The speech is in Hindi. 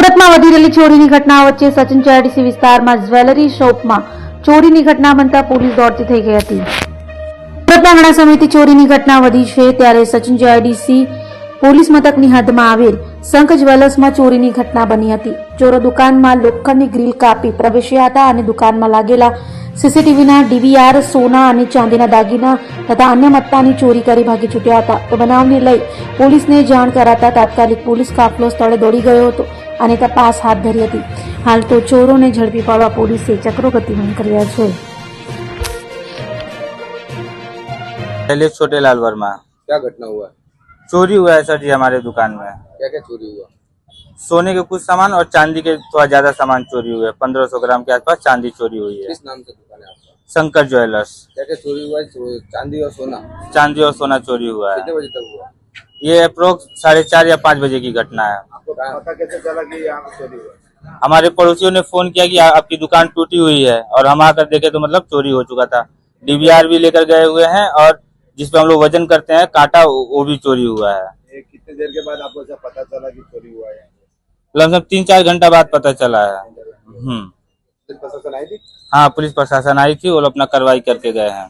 સુરતમાં વધી રહેલી ચોરીની ઘટના વચ્ચે સચિન જીઆઈડીસી વિસ્તારમાં જ્વેલરી શોપમાં ચોરીની ઘટના બનતા પોલીસ દોડતી થઈ ગઈ હતી. સુરતમાં ઘણા સમયથી ચોરીની ઘટના વધી છે ત્યારે સચિન જીઆઈડીસી પોલીસ મથકની હદમાં આવેલ શંખ જ્વેલર્સમાં ચોરીની ઘટના બની હતી. ચોરો દુકાનમાં લોખંડની ગ્રીલ કાપી પ્રવેશ્યા હતા અને દુકાનમાં લાગેલા સીસીટીવીના ડીવીઆર, સોના અને ચાંદીના દાગીના તથા અન્ય મત્તાની ચોરી કરી ભાગી છૂટ્યા હતા. તો બનાવને લઈ પોલીસને જાણ કરાતા તાત્કાલિક પોલીસ કાફલો સ્થળે દોડી ગયો હતો અને તપાસ હાથ ધરી હતી. હાલ તો ચોરોને ઝડપી પાડવા પોલીસે ચક્રો ગતિમાન કર્યા છે. पहले छोटे लाल वर्मा. क्या घटना हुआ? चोरी हुआ है सर जी हमारे दुकान में. क्या क्या चोरी हुआ? सोने के कुछ सामान और चांदी के थोड़ा ज्यादा सामान चोरी हुए. 1500 ग्राम के आसपास चांदी चोरी हुई है. किस नाम से दुकान है आपका? शंकर ज्वेलर्स. क्या क्या चोरी हुआ है? चांदी और सोना. चांदी और सोना चोरी हुआ है. कितने बजे तक हुआ? ये अप्रोक्स 4:30 या 5 बजे की घटना है. आपको पता कैसे चला कि यहाँ पे चोरी हुआ? हमारे पड़ोसियों ने फोन किया कि आपकी दुकान टूटी हुई है और हम आकर देखे तो मतलब चोरी हो चुका था. डीवीआर भी लेकर गए हुए हैं और जिसपे हम लोग वजन करते हैं कांटा वो भी चोरी हुआ है. कितने देर के बाद आपको ऐसा पता चला कि चोरी हुआ है? लगभग 3-4 घंटा बाद पता चला है. प्रशासन आई थी? हाँ पुलिस प्रशासन आई थी, वो लोग अपना कार्रवाई करके गए हैं.